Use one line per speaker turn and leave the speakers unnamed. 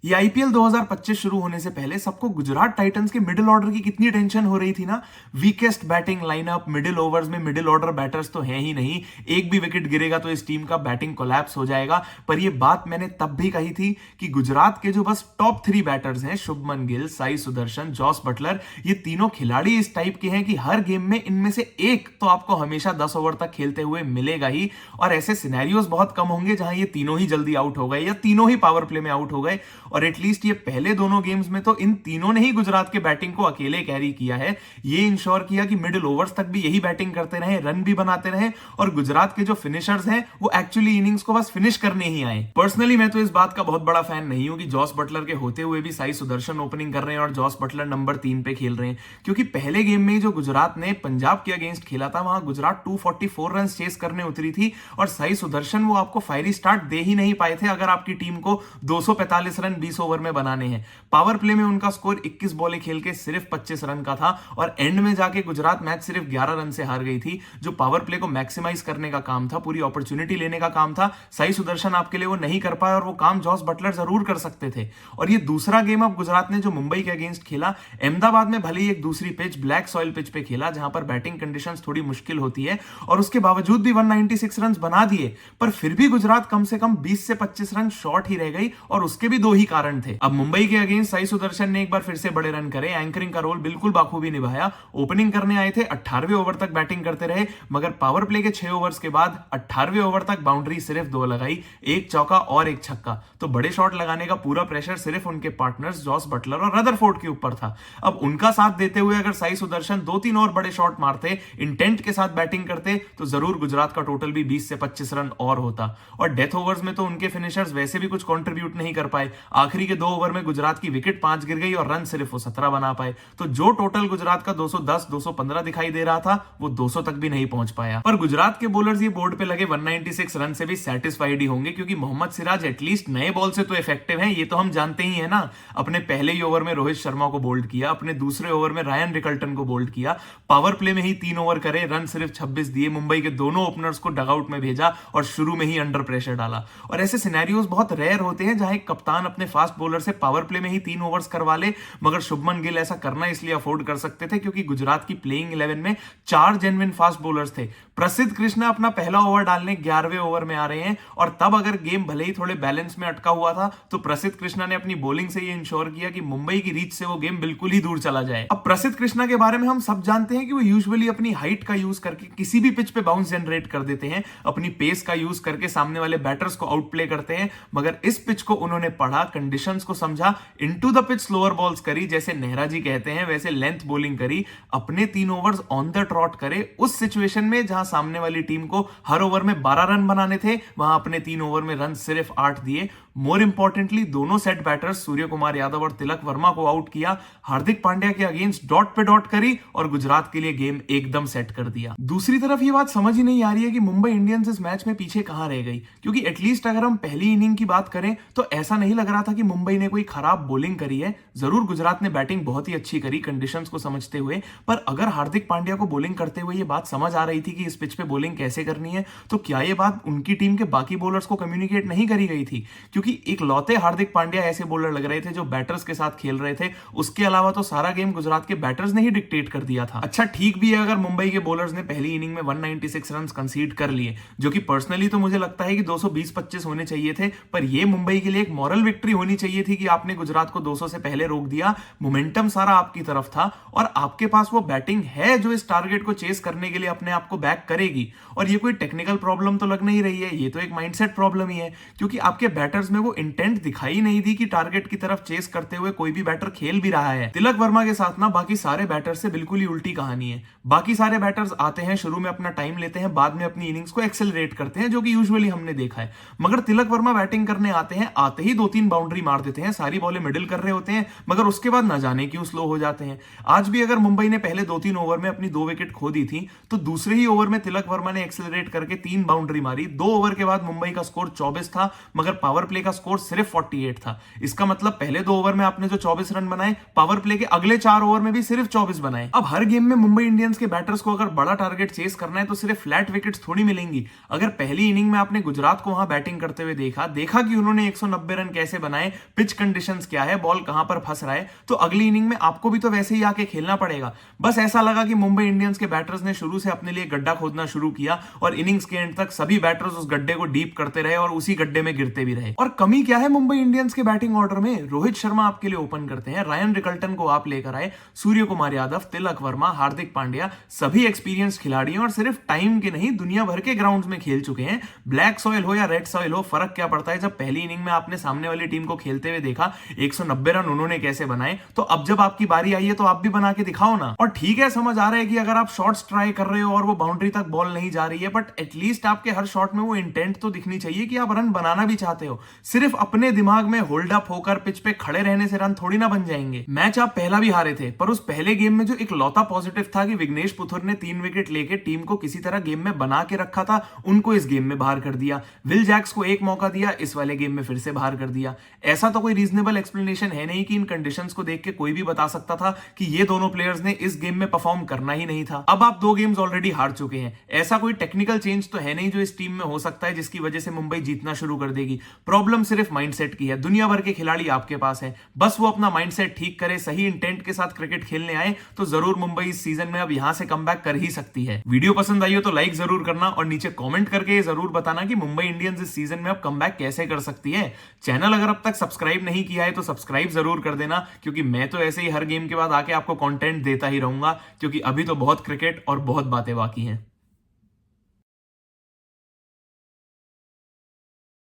ये आईपीएल 2025 शुरू होने से पहले सबको गुजरात टाइटंस के मिडिल ऑर्डर की कितनी टेंशन हो रही थी ना। Weakest batting lineup, middle overs में मिडिल ऑर्डर बैटर्स तो हैं ही नहीं, एक भी विकेट गिरेगा तो इस टीम का बैटिंग कोलैप्स हो जाएगा। पर ये बात मैंने तब भी कही थी कि गुजरात के जो बस टॉप 3 बैटर्स हैं, शुभमन गिल, साई सुदर्शन, जॉस बटलर, ये तीनों खिलाड़ी इस टाइप के हैं कि हर गेम में इनमें से एक तो आपको हमेशा 10 ओवर तक खेलते हुए मिलेगा ही। और ऐसे सिनेरियोज बहुत कम होंगे जहां ये तीनों ही जल्दी आउट हो गए या तीनों ही पावर प्ले में आउट हो गए। और एटलीस्ट ये पहले दोनों गेम्स में तो इन तीनों ने ही गुजरात के बैटिंग को अकेले कैरी किया है। ये इंश्योर किया कि मिडिल ओवर्स तक भी यही बैटिंग करते रहे, रन भी बनाते रहे और गुजरात के जो फिनिशर्स हैं वो एक्चुअली इनिंग्स को बस फिनिश करने ही आए। पर्सनली मैं तो इस बात का बहुत बड़ा फैन नहीं हूं कि जॉस बटलर के होते हुए भी साई सुदर्शन ओपनिंग कर रहे हैं और जॉस बटलर नंबर 3 पे खेल रहे हैं, क्योंकि पहले गेम में जो गुजरात ने पंजाब के अगेंस्ट खेला था वहां गुजरात 244 रन चेस करने उतरी थी और साई सुदर्शन वो आपको फायरी स्टार्ट दे ही नहीं पाए थे अगर आपकी टीम को 245 रन 20 ओवर में बनाने हैं। पावर प्ले में उनका स्कोर 21 बॉलें खेल के सिर्फ 25 रन का था और एंड में जाके गुजरात मैच सिर्फ 11 रन से हार गई थी। जो पावर प्ले को मैक्सिमाइज करने का काम था, पूरी अपॉर्चुनिटी लेने का काम था, साई सुदर्शन आपके लिए वो नहीं कर पाए और वो काम जॉस बटलर जरूर कर सकते थे। और ये दूसरा गेम अब गुजरात ने जो मुंबई के अगेंस्ट खेला, अहमदाबाद में भले ही एक दूसरी पिच, ब्लैक सॉइल पिच पे खेला जहां पर बैटिंग कंडीशंस थोड़ी मुश्किल होती है और उसके बावजूद भी 196 रन बना दिए, पर फिर भी गुजरात कम से कम 20 से 25 रन शॉर्ट ही रह गई और उसके भी दो ही कारण थे। अब मुंबई के अगेंस्ट साई सुदर्शन ने एक बार फिर से बड़े रन करे, एंकरिंग का रोल बिल्कुल बाखूबी निभाया, ओपनिंग करने आए थे, 18वें ओवर तक बैटिंग करते रहे, मगर पावर प्ले के 6 ओवर्स के बाद 18वें ओवर तक बाउंड्री सिर्फ 2 लगाई, एक चौका और एक छक्का। तो बड़े शॉट लगाने का पूरा प्रेशर सिर्फ उनके पार्टनर्स जॉस बटलर और रदरफोर्ड के ऊपर था। अब उनका साथ देते हुए अगर साई सुदर्शन 2-3 और बड़े शॉट मारते, इंटेंट के साथ बैटिंग करते, तो जरूर गुजरात का टोटल भी 20 से 25 रन और होता। और डेथ ओवर्स में तो उनके फिनिशर्स वैसे भी कुछ कंट्रीब्यूट नहीं कर पाए। आखिरी के 2 ओवर में गुजरात की विकेट 5 गिर गई और रन सिर्फ वो 17 बना पाए। तो जो टोटल गुजरात का 210 215 दिखाई दे रहा था वो 200 तक भी नहीं पहुंच पाया। पर गुजरात के बॉलर्स ये बोर्ड पे लगे 196 रन से भी सेटिस्फाइड ही होंगे, क्योंकि मोहम्मद सिराज एटलीस्ट नए बॉल से तो इफेक्टिव हैं, ये तो हम जानते ही है ना। अपने पहले ही ओवर में रोहित शर्मा को बोल्ड किया, अपने दूसरे ओवर में रायन रिकल्टन को बोल्ड किया, पावर प्ले में ही 3 ओवर करे, रन सिर्फ 26 दिए, मुंबई के दोनों ओपनर्स को डगआउट में भेजा और शुरू में ही अंडर प्रेशर डाला। और ऐसे सिनेरियोज बहुत रेयर होते हैं जहां एक कप्तान अपने फास्ट बॉलर से पावर प्ले में ही 3 ओवर्स करवा ले, मगर शुभमन गिल ऐसा करना इसलिए अफोर्ड कर सकते थे क्योंकि गुजरात की प्लेइंग 11 में 4 जेन्युइन फास्ट बॉलर्स थे। प्रसिद्ध कृष्णा अपना पहला ओवर डालने 11वें ओवर में आ रहे हैं और तब अगर गेम भले ही थोड़े बैलेंस में अटका हुआ था तो प्रसिद्ध कृष्णा ने अपनी बॉलिंग से ये इंश्योर किया कि मुंबई की रीच से वो गेम बिल्कुल ही दूर चला जाए। अब प्रसिद्ध कृष्णा के बारे में हम सब जानते हैं कि वो यूजुअली अपनी हाइट का यूज करके किसी भी पिच पे बाउंस जनरेट कर देते हैं, अपनी पेस का यूज करके सामने वाले बैटर्स को आउट प्ले करते हैं, मगर इस पिच को उन्होंने पढ़ा, कंडीशंस को समझा, into the pitch slower balls करी, जैसे नेहरा जी कहते हैं वैसे लेंथ बॉलिंग करी, अपने 3 ओवर्स ऑन द ट्रॉट करे। उस सिचुएशन में जहां सामने वाली टीम को हर ओवर में 12 रन बनाने थे, वहां अपने 3 ओवर में रन सिर्फ 8 दिए। मोर इंपॉर्टेंटली दोनों सेट बैटर्स सूर्य कुमार यादव और तिलक वर्मा को आउट किया, हार्दिक पांड्या के अगेंस्ट डॉट पे डॉट करी और गुजरात के लिए गेम एकदम सेट कर दिया। दूसरी तरफ ये बात समझ ही नहीं आ रही है कि मुंबई इंडियंस इस मैच में पीछे कहां रह गई, क्योंकि एटलीस्ट अगर हम पहली इनिंग की बात करें तो ऐसा नहीं लग रहा था कि मुंबई ने कोई खराब बॉलिंग करी है। जरूर गुजरात ने बैटिंग बहुत ही अच्छी करी कंडीशंस को समझते हुए, पर अगर हार्दिक पांड्या को बॉलिंग करते हुए ये बात समझ आ रही थी कि इस पिच पे बॉलिंग कैसे करनी है, तो क्या ये बात उनकी टीम के बाकी बॉलर्स को कम्युनिकेट नहीं करी गई थी? क्योंकि एक लौते हार्दिक पांड्या ऐसे बॉलर लग रहे थे जो बैटर्स के साथ खेल रहे थे, उसके अलावा तो सारा गेम गुजरात के बैटर्स ने ही डिक्टेट कर दिया था। अच्छा ठीक भी है अगर मुंबई के बॉलर्स ने पहली इनिंग में 196 रन कंसीड कर लिए, जो कि पर्सनली तो मुझे लगता है कि 220-25 होने चाहिए थे, पर यह मुंबई के लिए एक मॉरल विक्ट्री होनी चाहिए थी कि आपने गुजरात को 200 से पहले रोक दिया, मोमेंटम सारा आपकी तरफ था और आपके पास वो बैटिंग है जो इस टारगेट को चेस करने के लिए अपने आप को बैक करेगी। और ये कोई टेक्निकल प्रॉब्लम तो लग नहीं रही है, ये तो एक माइंडसेट प्रॉब्लम ही है, क्योंकि आपके बैटर्स में वो इंटेंट दिखाई नहीं दी कि टारगेट की तरफ चेस करते हुए कोई भी बैटर खेल भी रहा है। तिलक वर्मा के साथ ना बाकी सारे बैटर्स से बिल्कुल ही उल्टी कहानी है। बाकी सारे बैटर्स आते हैं, शुरू में अपना टाइम लेते हैं, बाद में अपनी इनिंग्स को एक्सेलरेट करते हैं, जो कि यूजुअली हमने देखा है, मगर तिलक वर्मा बैटिंग करने आते हैं, आते ही 2-3 बाउंड्री मार देते हैं, सारी बॉलें मिडिल कर रहे होते हैं, मगर उसके बाद ना जाने क्यों स्लो हो जाते हैं। आज भी अगर मुंबई ने पहले 2-3 ओवर में अपनी 2 विकेट खो दी थी, तो दूसरे ही ओवर में तिलक वर्मा ने एक्सेलरेट करके 3 बाउंड्री मारी। 2 ओवर के बाद मुंबई का स्कोर 24 था, मगर पावर प्ले का स्कोर सिर्फ 48 था। इसका मतलब पहले 2 ओवर में आपने जो 24 रन बनाए, पावर प्ले के अगले 4 ओवर में भी सिर्फ 24 बनाए। अब हर गेम में मुंबई इंडियंस के बैटर्स को अगर बड़ा टारगेट चेस करना है तो सिर्फ फ्लैट विकेट्स थोड़ी मिलेंगी। अगर पहली इनिंग में आपने गुजरात को वहां बैटिंग करते हुए देखा कि उन्होंने 190 रन कैसे बनाए, पिच कंडीशंस क्या है, बॉल कहां पर फंस रहा है, तो अगली इनिंग में आपको भी तो वैसे ही आके खेलना पड़ेगा। बस ऐसा लगा कि मुंबई इंडियंस के बैटर्स ने शुरू से अपने लिए गड्ढा खोदना शुरू किया और इनिंग्स के एंड तक सभी बैटर्स उस गड्ढे को डीप करते रहे और उसी गड्ढे में गिरते भी रहे। और कमी क्या है मुंबई इंडियंस के बैटिंग ऑर्डर में? रोहित शर्मा आपके लिए ओपन करते हैं, रायन रिकल्टन को आप लेकर आए, सूर्य कुमार यादव, तिलक वर्मा, हार्दिक पांड्या, सभी एक्सपीरियंस खिलाड़ी हैं और सिर्फ टाइम के नहीं दुनिया भर के ग्राउंड्स में खेल चुके हैं। ब्लैक सॉइल हो या रेड सॉइल हो, फर्क क्या पड़ता है जब पहली इनिंग में आपने सामने वाली टीम को खेलते हुए देखा 190 रन उन्होंने कैसे बनाए, तो अब जब आपकी बारी आई है तो आप भी बना के दिखाओ ना। और ठीक है, समझ आ रहा है कि अगर आप शॉट्स ट्राई कर रहे हो और वो बाउंड्री तक बॉल नहीं जा रही है, बट एटलीस्ट आपके हर शॉट में वो इंटेंट तो दिखनी चाहिए कि आप रन बनाना भी चाहते हो। सिर्फ अपने दिमाग में होल्ड अप होकर पिच पे खड़े रहने से रन थोड़ी ना बन जाएंगे। मैच आप पहला भी हारे थे, पर उस पहले गेम में जो एक लौता पॉजिटिव था कि विघ्नेश पुथुर ने 3 विकेट लेके टीम को किसी तरह गेम में बना के रखा था, उनको इस गेम में बाहर कर दिया। विल जैक्स को एक मौका दिया, इस वाले गेम में फिर से बाहर कर दिया। ऐसा तो कोई रीजनेबल एक्सप्लेनेशन है नहीं कि इन कंडीशंस को देख के कोई भी बता सकता था कि ये दोनों प्लेयर्स ने इस गेम में परफॉर्म करना ही नहीं था। अब आप 2 गेम्स ऑलरेडी हार चुके हैं, ऐसा कोई टेक्निकल चेंज तो है नहीं जो इस टीम में हो सकता है जिसकी वजह से मुंबई जीतना शुरू कर देगी। प्रॉब्लम सिर्फ माइंडसेट की है। दुनिया भर के खिलाड़ी आपके पास है, बस वो अपना माइंडसेट ठीक करे, सही इंटेंट के साथ क्रिकेट खेलने आए तो जरूर मुंबई इस सीजन में अब यहां से कमबैक कर ही सकती है। वीडियो पसंद आई हो तो लाइक जरूर करना और नीचे कमेंट करके ये जरूर बताना कि मुंबई इंडियंस इस सीजन में अब कमबैक कैसे कर सकती है। चैनल अगर अब तक सब्सक्राइब नहीं किया है तो सब्सक्राइब जरूर कर देना, क्योंकि मैं तो ऐसे ही हर गेम के बाद आके आपको कंटेंट देता ही रहूंगा, क्योंकि अभी तो बहुत क्रिकेट और बहुत बातें बाकी हैं।